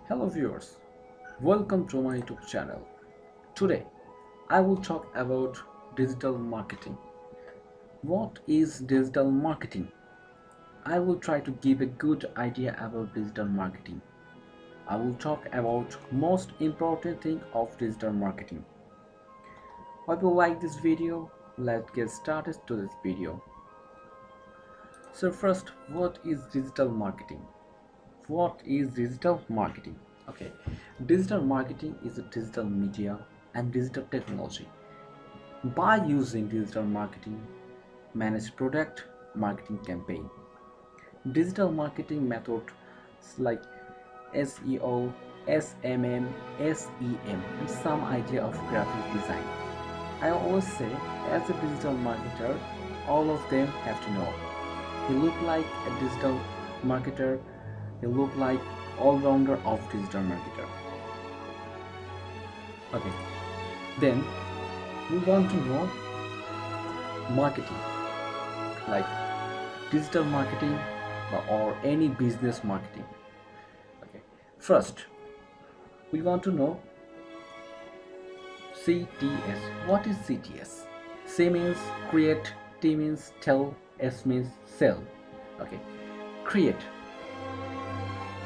Hello viewers, welcome to my YouTube channel. Today I will talk about digital marketing. What is digital marketing? I will try to give a good idea about digital marketing. I will talk about most important thing of digital marketing. Hope you like this video. Let's get started to this video. So first, what is digital marketing? What is digital marketing? Okay, digital marketing is a digital media and digital technology. By using digital marketing, manage product marketing campaign. Digital marketing methods like SEO, SMM, SEM, and some idea of graphic design. I always say, as a digital marketer, all of them have to know. You look like a digital marketer, you look like all-rounder of digital marketer. Okay, then we want to know marketing, like digital marketing or any business marketing. Okay, first we want to know CTS. What is CTS? C means create, T means tell, S means sell. Okay, create.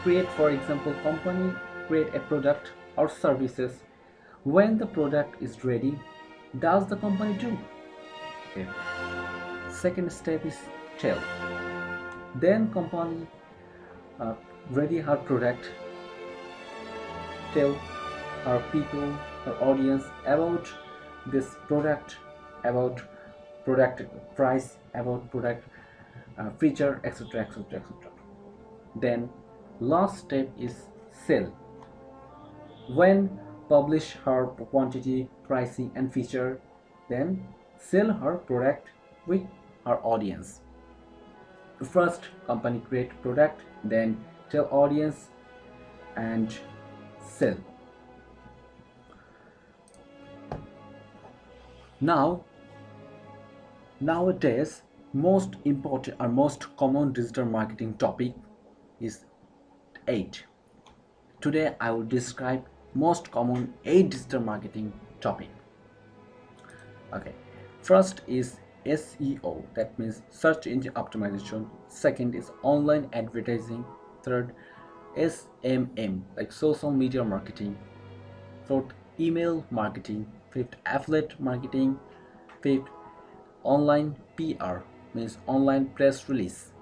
Create, for example, company create a product or services. When the product is ready, does the company do? Okay. Second step is tell. Then company uh, ready her product, tell her people, her audience about this product, about product price, about product feature, etc, etc, etc. Then last step is sell. When publish her quantity, pricing and feature, then sell her product with her audience. First company create product, then tell audience and sell. Now nowadays most important or most common digital marketing topic is 8. Today I will describe most common 8 digital marketing topic. Okay, first is SEO, that means search engine optimization. Second is online advertising. Third, SMM, like social media marketing. Fourth, email marketing. Fifth, affiliate marketing. Fifth, online PR, means online press release.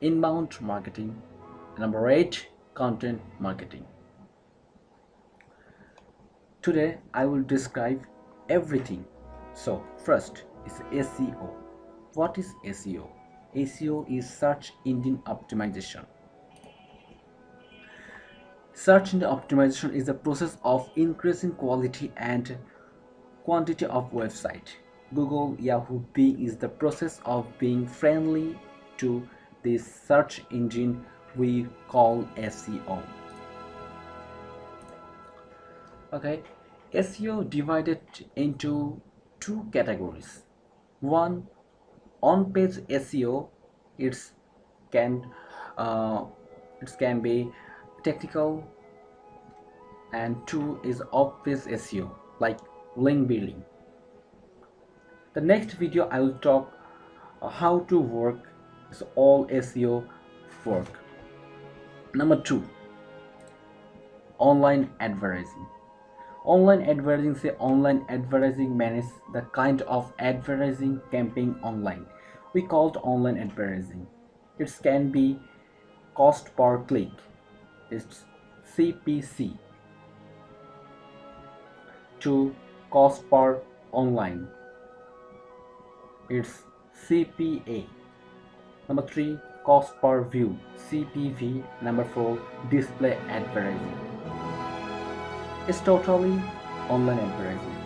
Inbound marketing. Number 8, content marketing. Today I will describe everything. So first is SEO. What is SEO? SEO is search engine optimization. Search engine optimization is the process of increasing quality and quantity of website. Google, Yahoo, Bing is the process of being friendly to this search engine we call SEO. Okay, SEO divided into two categories. One, on-page SEO. It's can it can be technical, and two is off-page SEO, like link building. The next video I will talk how to work is all SEO work. Number 2, online advertising. Online advertising, say online advertising means the kind of advertising campaign online. We call it online advertising. It can be cost per click, it's CPC, to cost per online, it's CPA. Number 3, cost per view, CPV. Number 4, display advertising. It's totally online advertising.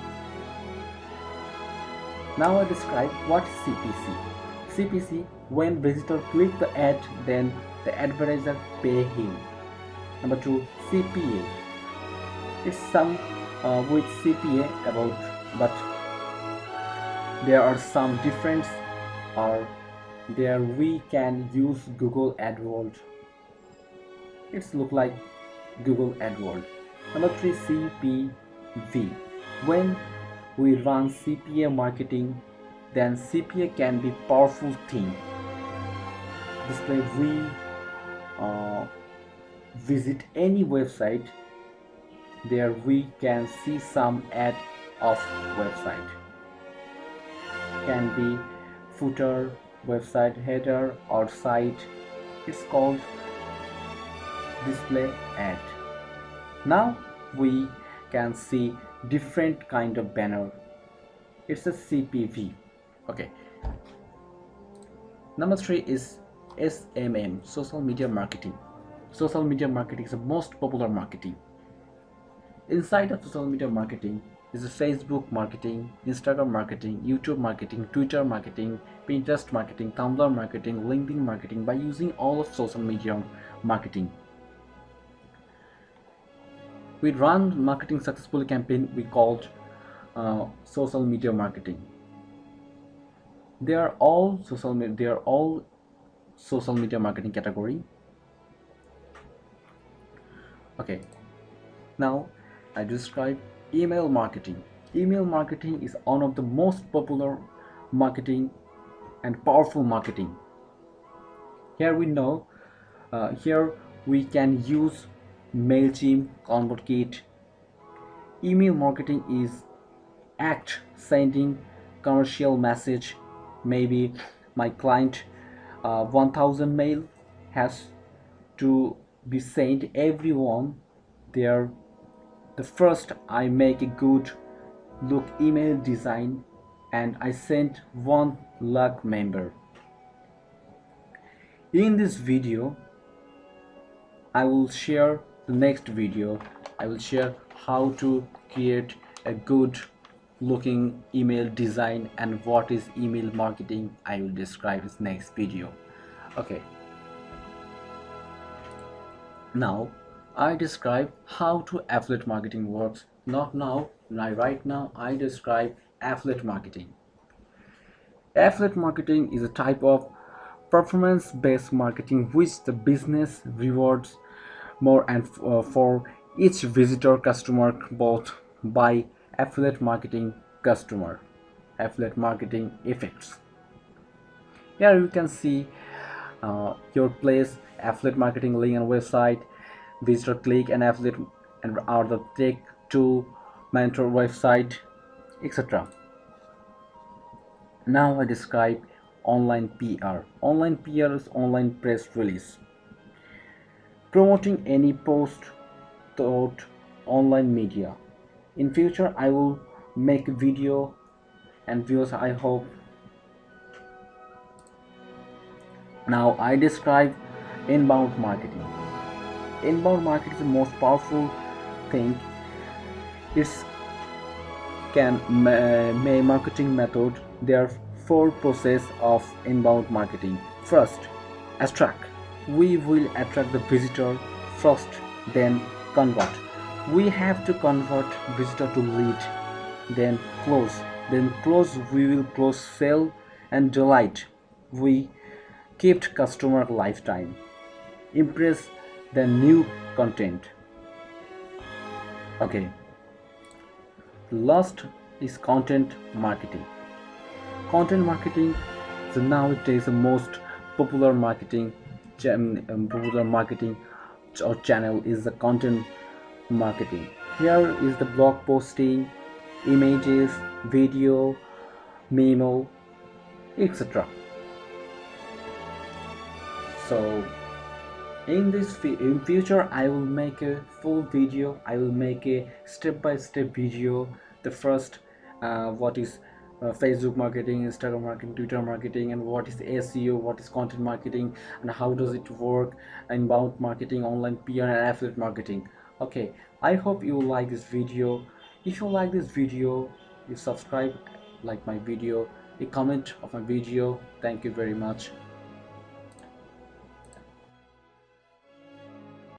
Now I describe what is CPC. CPC, when visitor click the ad, then the advertiser pay him. Number 2, CPA. It's some with CPA about, but there are some difference, or there we can use Google AdWords. It's look like Google AdWords. Number 3, CPV. When we run CPA marketing, then CPA can be powerful thing. Display we visit any website, there we can see some ad of website. Can be footer, website header or site. It's called display ad. Now we can see different kind of banner. It's a CPV. Okay. Number 3 is SMM, social media marketing. Social media marketing is the most popular marketing. Inside of social media marketing is Facebook marketing, Instagram marketing, YouTube marketing, Twitter marketing, Pinterest marketing, Tumblr marketing, LinkedIn marketing, by using all of social media marketing. We run marketing successful campaign we called social media marketing. They are all social media marketing category. Okay, now I describe email marketing. Email marketing is one of the most popular marketing and powerful marketing. Here we can use MailChimp, ConvertKit. Email marketing is act sending commercial message. Maybe my client 1000 mail has to be sent everyone there. The first I make a good look email design and I sent 1 lakh member. In this video I will share the next video. I will share how to create a good looking email design and what is email marketing. I will describe this next video. Okay, now I describe how to affiliate marketing works. Right now I describe affiliate marketing. Affiliate marketing is a type of performance-based marketing which the business rewards more and for each visitor customer both by affiliate marketing customer. Affiliate marketing effects. Here you can see your place affiliate marketing link and website, visitor click and affiliate and or the take to mentor website, etc. Now I describe online PR. Online PR is online press release. Promoting any post throughout online media. In future I will make video and viewers I hope. Now I describe inbound marketing. Inbound marketing is the most powerful thing. It's marketing method. There are 4 process of inbound marketing. First, attract. We will attract the visitor first, then convert. We have to convert visitor to lead, then close. We will close sale and delight. We kept customer lifetime. Impress the new content. Okay. Last is content marketing. Content marketing is nowadays the most popular marketing or channel is the content marketing. Here is the blog posting, images, video, memo, etc. So in future I will make a full video. I will make a step-by-step video. The first what is Facebook marketing, Instagram marketing, Twitter marketing, and what is SEO, what is content marketing, and how does it work, inbound marketing, online PR, and affiliate marketing. Okay, I hope you like this video. If you like this video, you subscribe, like my video, a comment of my video. Thank you very much.